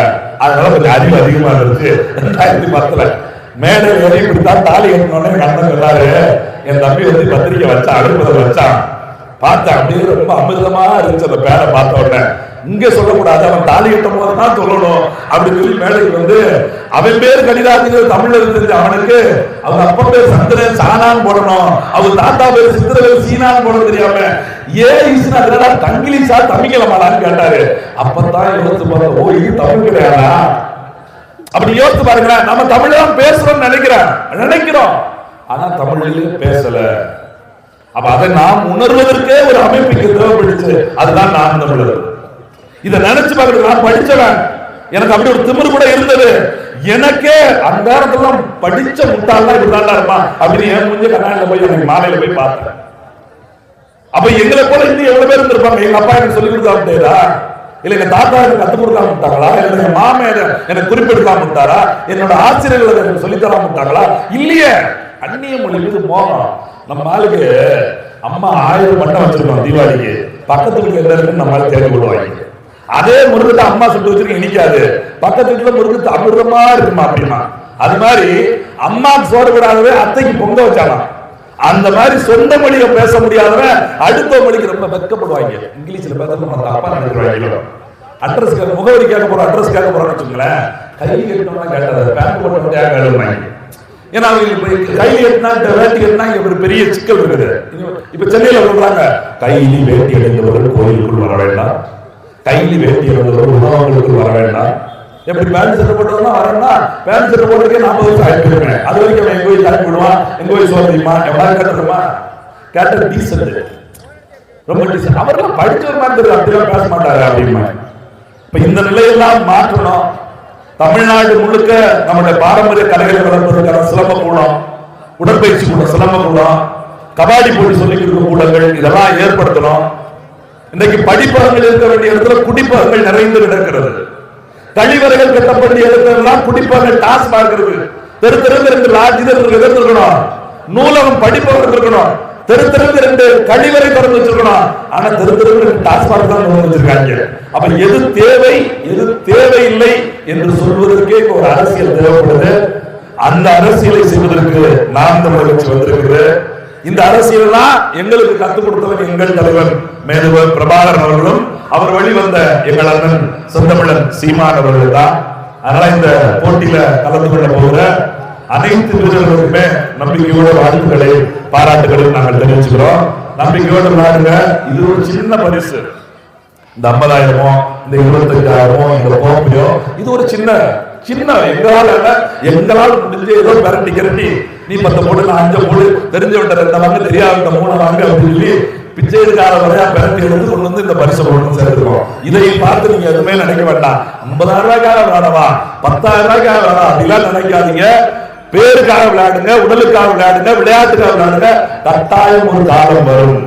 அதனால கொஞ்சம் அறிவு அதிகமா இருந்துச்சு. 2010 மேடை ஏறி இப்படித்தான் தாலி கட்டணும்னு எங்க அண்ணன் சொன்னாரு. என் தம்பி வந்து பத்திரிக்கை வச்சான், அழுப்புதல் வச்சான். பார்த்தேன் அப்படியே ரொம்ப அமிர்தமா இருந்துச்சு அந்த பேரை பார்த்த உடனே. இங்க சொல்லக்கூடாது, அவன் தாலி கட்டும் போதுதான் சொல்லணும் அப்படின்னு சொல்லி மேடைக்கு வந்து அவன் பேர் கனிராஜன் தமிழ்ல இருந்துச்சு. அவனுக்கு அவங்க அப்பா பேர் சந்திரன் சானான்னு போடணும், அவங்க தாத்தா பேர் சித்திரவேல் சீனான்னு போட தெரியாம ஏன்னா தங்கிலீஷா தமிழமாடான்னு கேட்டாரு. அப்பதான் யோசித்து பார்த்தா, ஓ இது தமிழ் கிடையாதா அப்படி யோசித்து பாருங்களேன். நம்ம தமிழ் தான் பேசுறோம் நினைக்கிறோம், ஆனா தமிழ்லயே பேசல. அப்ப அதை நாம் உணர்வதற்கே ஒரு அமைப்புக்கு தேவைப்படுச்சு. அதுதான் நாம் தமிழர். இதை நினைச்சு பார்க்கறது. நான் படிச்சவன், எனக்கு அப்படி ஒரு திமிரு கூட இருந்தது. எனக்கே அந்த நேரத்துல படிச்ச முட்டாள்லாம் இப்படிதான் இருப்பான் அப்படின்னு என் முடிஞ்ச கண்ணாடியில போய் எனக்கு மாலையில போய் பார்த்தேன். அப்ப எங்களை போல இன்னும் எவ்வளவு பேர் இருந்திருப்பாங்க. எங்க அப்பா எனக்கு சொல்லி கொடுக்காமட்டா, இல்ல எங்க தாத்தா எனக்கு கத்துக் கொடுக்காம விட்டாங்களா, இல்ல எங்க மாமா எனக்கு குறிப்பெடுக்காம விட்டாரா, என்னோட ஆசிரியர்கள் எனக்கு சொல்லித்தராம விட்டாங்களா? இல்லையே. அந்நிய மொழி மீது மோகம். நம்ம ஆளுக்கு அம்மா 1000 பட்டம் வச்சிருக்கோம் தீபாவளிக்கு, பக்கத்து வீட்டுல என்ன இருக்குன்னு நம்மளால தேடி விடுவாங்க. அதே முருகத்தை அம்மா சுட்டு வச்சிருக்க இனிக்காது, பக்கத்து வீட்டுல முருகத்து அமிர்தமா இருக்குமா அப்படின்னா. அது மாதிரி அம்மாவுக்கு சோறு விடாதவே அத்தைக்கு பொங்க வச்சாலாம். அந்த மாதிரி சொந்த மொழியை பேச முடியாதவன் அடுத்த மொழிக்கு ரொம்ப வெட்கப்படுவாங்க. இங்கிலீஷ்ல பேசுறது அப்பா நினைக்கிறாங்க. அட்ரஸ் முகவரி கேட்க போறோம், அட்ரஸ் கேட்க போறோம்னு வச்சுங்களேன், கை கட்டணும்னா கேட்டாது, பேண்ட் போட்டு கேட்க. ஏன்னா அவங்க கையில் எட்டினா வேட்டி எட்டினா இங்க ஒரு பெரிய சிக்கல் இருக்குது. இப்ப சென்னையில சொல்றாங்க, கையிலி வேட்டி அடைந்தவர்கள் கோயிலுக்குள் வர வேண்டாம், கையிலி வேட்டி அடைந்தவர்கள் உணவகங்களுக்குள் வர வேண்டாம். எப்படி பேண்ட் சட்டை போட்டோம்னா வரேன்னா பேண்ட் சட்டை போட்டுக்கே 40 வருஷம் ஆயிட்டு. அது வரைக்கும் எங்க போய் கலப்பி விடுவான், எங்க போய் சோதரிமா எவ்வளவு கட்டுறோமா கேட்ட டீசன்ட், ரொம்ப டீசன்ட். அவரெல்லாம் படிச்சவர் மாதிரி அப்படிலாம் பேச மாட்டாரு அப்படிமா. இப்ப இந்த நிலையெல்லாம் மாற்றணும். தமிழ்நாடு முழுக்க நம்முடைய பாரம்பரிய கலைகளை வளர்ப்பதற்கான சிலம்ப கூடம், உடற்பயிற்சி கூடம், சிலம்ப கூடம், கபாடி போட்டி சொல்லிக் கொடுக்கும் கூடங்கள் இதெல்லாம் ஏற்படுத்தணும். இன்றைக்கு படிப்பகங்கள் இருக்க வேண்டிய இடத்துல குடிப்பகங்கள் நிறைந்து கிடக்கிறது. கழிவறைகள் கட்டப்பட்ட இடத்தெல்லாம் குடிப்பகங்கள் டாஸ்மாக் இருக்கு. தெரு தெருங்க 2 லாட்ஜ் இருக்கணும், நூலகம் படிப்பகம் இருக்கணும், தெரு தெருங்க 2 கழிவறை திறந்து வச்சிருக்கணும். ஆனா தெரு தெருங்க டாஸ்மாக் தான் வச்சிருக்காங்க. அப்ப எது தேவை எது தேவையில்லை என்று சொல்வதற்கே ஒரு அரசியல் தேவைப்படுது. அந்த அரசியலை செய்வதற்கு நாம் தமிழர் கட்சி வந்திருக்கிறது. இந்த அரசியல் எங்களுக்கு கற்றுக் கொடுத்தவர் எங்கள் தலைவர் மேதவர் பிரபாகரன் அவர்களும் அவர் வழிவந்த எங்கள் அண்ணன் சொந்தமிழன் சீமான் அவர்கள் தான். அதனால இந்த போட்டியில கலந்து கொள்ள போகிற அனைத்து வீரர்களுக்குமே நம்பிக்கையோட வாழ்த்துக்களை பாராட்டுகளையும் நாங்கள் தெரிவிச்சுக்கிறோம். நம்பிக்கையோடு விளையாடுங்க. இது ஒரு சின்ன பரிசு. இந்த 50,000மோ இந்த 25,000மோ இந்த கோப்பையோ இது ஒரு சின்ன சின்ன எங்களால் முடிஞ்ச ஏதோ மிரட்டி கிரட்டி நீ 10 போடு நான் 5 போடு தெரிஞ்ச விட்ட 2 வாங்க தெரியாத 3 வாங்க அப்படின்னு சொல்லி பிச்சை எடுக்காத வரையா மிரட்டி எடுத்து கொண்டு வந்து இந்த பரிசு கொண்டு சேர்த்துருக்கோம். இதை பார்த்து நீங்க எதுவுமே நினைக்க வேண்டாம். 50,000 ரூபாய்க்காக விளையாடவா 10,000 ரூபாய்க்காக விளையாடா அப்படிலாம் நினைக்காதீங்க. பேருக்காக விளையாடுங்க, உடலுக்காக விளையாடுங்க, விளையாட்டுக்காக விளையாடுங்க. கட்டாயம் ஒரு காலம் வரும்.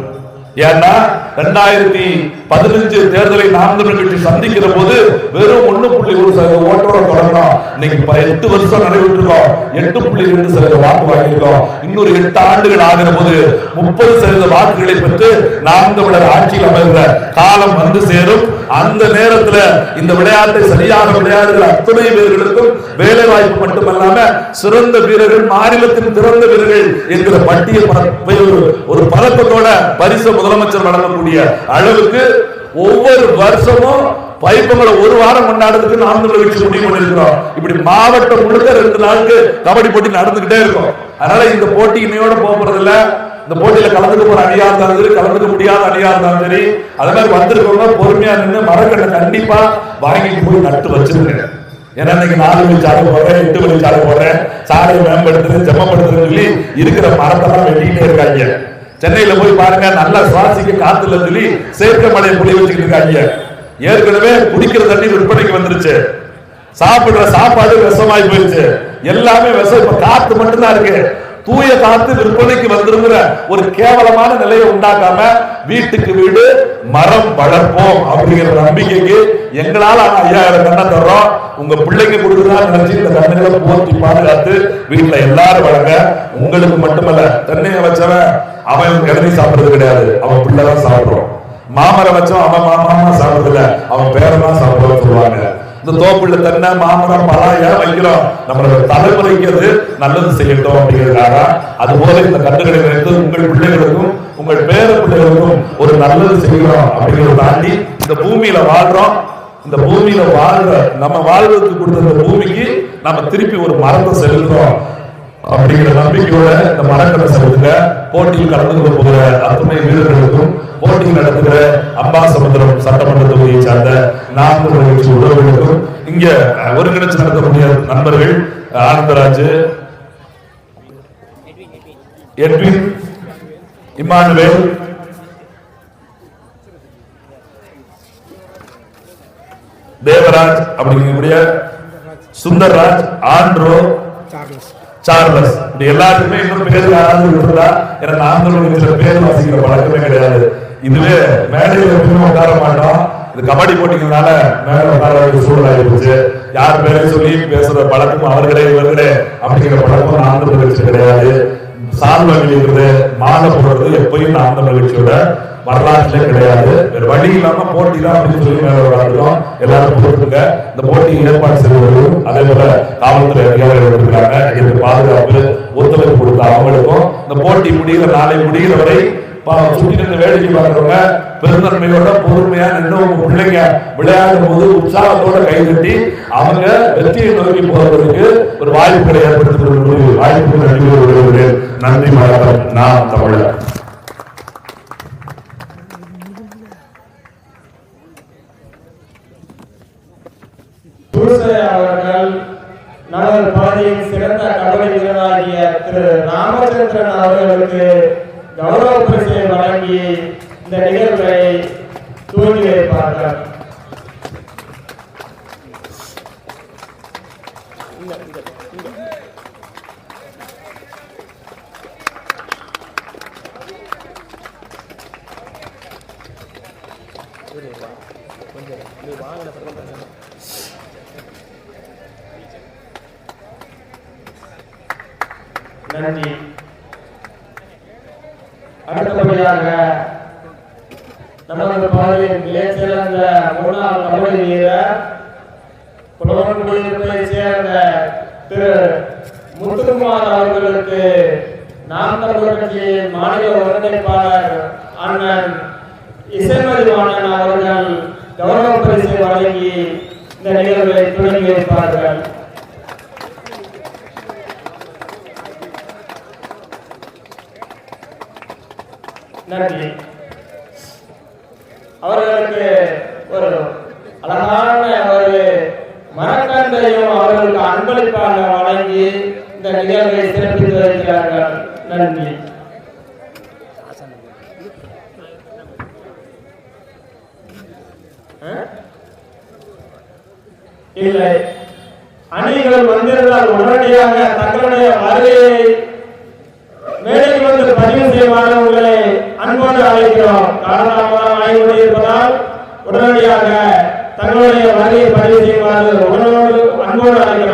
ஏன்னா 2015 தேர்தலை நாம் தமிழர் கட்சி சந்திக்கிற போது வெறும் 1.1% ஓட்டோட தொடங்கணும். இன்னைக்கு 8 வருஷம் நடைபெற்றிருக்கோம், 8.2% வாக்கு வாங்கியிருக்கோம். இன்னொரு 8 ஆண்டுகள் ஆகிற போது 30% வாக்குகளை பெற்று நாம் தமிழர் ஆட்சியில் அமர்கிற காலம் வந்து சேரும். அந்த நேரத்தில் இந்த விளையாட்டை சரியாக விளையாடுகிற அத்துணை வீரர்களுக்கும் வேலை வாய்ப்பு மட்டுமல்லாம சிறந்த வீரர்கள், மாநிலத்தின் சிறந்த வீரர்கள் என்கிற பட்டியல் ஒரு பதக்கத்தோட பரிசு முதலமைச்சர் வழங்கக்கூடிய அளவுக்கு ஒவ்வொரு வருஷமும் பைப்பங்களை 1 வாரம் கொண்டாடுறதுக்கு நாம் தமிழர் கட்சி முடிவு பண்ணிருக்கிறோம். இப்படி மாவட்டம் முழுக்க 2 நாளுக்கு கபடி போட்டி நடந்துகிட்டே இருக்கும். அதனால இந்த போட்டி இன்னையோட போறது இல்ல. இந்த போட்டியில கலந்துக்க போற அணியா இருந்தாலும் சரி, கலந்துக்க முடியாத அணியா இருந்தாலும் சரி, அதே மாதிரி வந்திருக்கவங்க பொறுமையா நின்று மரக்கட்டை கண்டிப்பா வாங்கிட்டு போய் நட்டு வச்சிருங்க. ஏன்னா இன்னைக்கு 4 வழி சாலை போடுறேன், 8 வழி சாலை போடுறேன், சாலையை மேம்படுத்துறேன், செம்மப்படுத்துறேன்னு சொல்லி இருக்கிற மரத்தெல்லாம் வெட்டிக்கிட்டே இருக்காங்க. சென்னையில போய் பாருங்க, நல்லா சுவாசிக்க காத்துல சொல்லி செயற்கை மழையை புளி வச்சுக்கிட்டு இருக்காங்க. ஏற்கனவே குடிக்கிற தண்ணி விற்பனைக்கு வந்துருச்சு, சாப்பிடுற சாப்பாடு விஷமாய் போயிருச்சு, எல்லாமே விஷம். இப்ப காத்து மட்டும்தான் இருக்கு. தூய காத்து விற்பனைக்கு வந்திருக்கிற ஒரு கேவலமான நிலையை உண்டாக்காம வீட்டுக்கு வீடு மரம் வளர்ப்போம் அப்படிங்கிற நம்பிக்கைக்கு எங்களால 5000 கண்ணை தர்றோம். உங்க பிள்ளைங்க கொடுக்குறதா நினைச்சு இந்த கண்ணுகளை போற்றி பாதுகாத்து வீட்டுல எல்லாரும் வளங்க. உங்களுக்கு மட்டுமல்ல, தென்னையை வச்சவன் அவன் கிளம்பி சாப்பிடுறது கிடையாது, அவன் பிள்ளைதான் சாப்பிடுறோம். மாமரம் வச்சவன் அவன் மாமா சாப்பிடுறது இல்ல, அவன் பேரதான் சாப்பிடுவான்னு சொல்லுவாங்க. இந்த தோப்புள்ள தென்னை மாமரம் பழம் ஏன் வைக்கிறோம்? நம்மளோட தலைமுறைக்கு அது நல்லது செய்யட்டும் அப்படிங்கிறதுக்காக. அது போல இந்த கட்டுகளை வைத்து உங்கள் பிள்ளைகளுக்கும் உங்கள் பேர பிள்ளைகளுக்கும் ஒரு நல்லது செய்கிறோம் அப்படிங்கிறத தாண்டி இந்த பூமியில வாழ்றோம். இந்த பூமியில வாழ்ற நம்ம வாழ்வதற்கு கொடுத்த இந்த பூமிக்கு நம்ம திருப்பி ஒரு மரத்தை செலுத்துறோம் அப்படிங்கிற நம்பிக்கையோட இந்த மரங்களை செலுத்துங்க. போட்டியில் கலந்து கொள்ள போகிற அத்துணை வீரர்களுக்கும் போட்டியில் நடத்துகிற அம்பாசமுத்திரம் சட்டமன்ற தொகுதியை சார்ந்த நாம் தமிழர் கட்சி உறவுகளுக்கும் இங்க ஒருங்கிணைச்சு நடத்தக்கூடிய நண்பர்கள் ஆனந்தராஜ், எட்வின், இம்மானுவேல், தேவராஜ் அப்படிங்கக்கூடிய சுந்தர்ராஜ், ஆண்ட்ரோ, சார்லஸ், இப்படி எல்லாத்துக்குமே இன்னும் பேர் யாராவது விட்டுறா. எனக்கு ஆந்திர பேர் வாசிக்கிற பழக்கமே கிடையாது. இதுவே மேடையில் எப்பவுமே உட்கார மாட்டோம். இது கபடி போட்டிங்கனால மேல உட்கார வேண்டிய சூழலாகி போச்சு. யார் பேரையும் சொல்லி பேசுற பழக்கம் அவர்களே இவர்களே அப்படிங்கிற பழக்கம் ஆந்திர நிகழ்ச்சி கிடையாது. சால்வை வெளியிடுறது, மாலை போடுறது எப்பயும் ஆந்திர நிகழ்ச்சியோட வரலாற்றுல கிடையாது. வேற வழி இல்லாம போட்டி தான் அப்படின்னு சொல்லி மேல விளையாடுறோம். எல்லாரும் போட்டுருங்க. இந்த போட்டி ஏற்பாடு செய்வதும் அதே போல காவல்துறை அதிகாரிகள் இருக்காங்க. இதற்கு பாதுகாப்பு ஒத்துழைப்பு கொடுத்த அவங்களுக்கும் இந்த போட்டி முடிகிற நாளை முடிகிற வரை சுற்றி நின்று வேடிக்கை பார்க்கிறவங்க பெருந்தன்மையோட பொறுமையா நின்று உங்க பிள்ளைங்க விளையாடும் போது உற்சாகத்தோட கைதட்டி அவங்க வெற்றியை நோக்கி போறதுக்கு ஒரு வாய்ப்புகளை ஏற்படுத்தி வாய்ப்புகள் நன்றி. வணக்கம். நான் தமிழர். அவர்கள் நமது பகுதியின் சிறந்த கபடி வீரராகிய திரு ராமச்சந்திரன் அவர்களுக்கு கௌரவ பரிசை வழங்கி இந்த நிகழ்வை துவங்கி வைப்பார்கள். நன்றி. அடுத்தபடியாக நமது பகுதியின் மிகச்சிறந்த முன்னாள் கபடி வீரர் குளவன்குடியிருப்பை சேர்ந்த திரு முத்துக்குமார் அவர்களுக்கு நாம் தமிழர் கட்சியின் மாநில ஒருங்கிணைப்பாளர் அண்ணன் இசைமதிவாணன் அவர்கள் கௌரவ பரிசை வழங்கி இந்த நிகழ்வை தொடங்கி வைப்பார்கள். நன்றி. அவர்களுக்கு ஒரு அழகான ஒரு மரக்கன்றையும் அவர்களுக்கு அன்பளிப்பாக வழங்கி இந்த நிகழ்வை சிறப்பித்து வருகிறார்கள். நன்றி. இல்லை, அணிகள் வந்திருந்தால் உடனடியாக தங்களுடைய வருகையை மேடைக்கு வந்து பதிவு செய்வார்கள். உங்களை அன்போடு அழைக்கிறோம். காரணமாக ஆய்வுபடுத்தியிருப்பதால் உடனடியாக தங்களுடைய வருகையை பதிவு செய்வார்கள். அன்போடு அழைக்கிறோம்.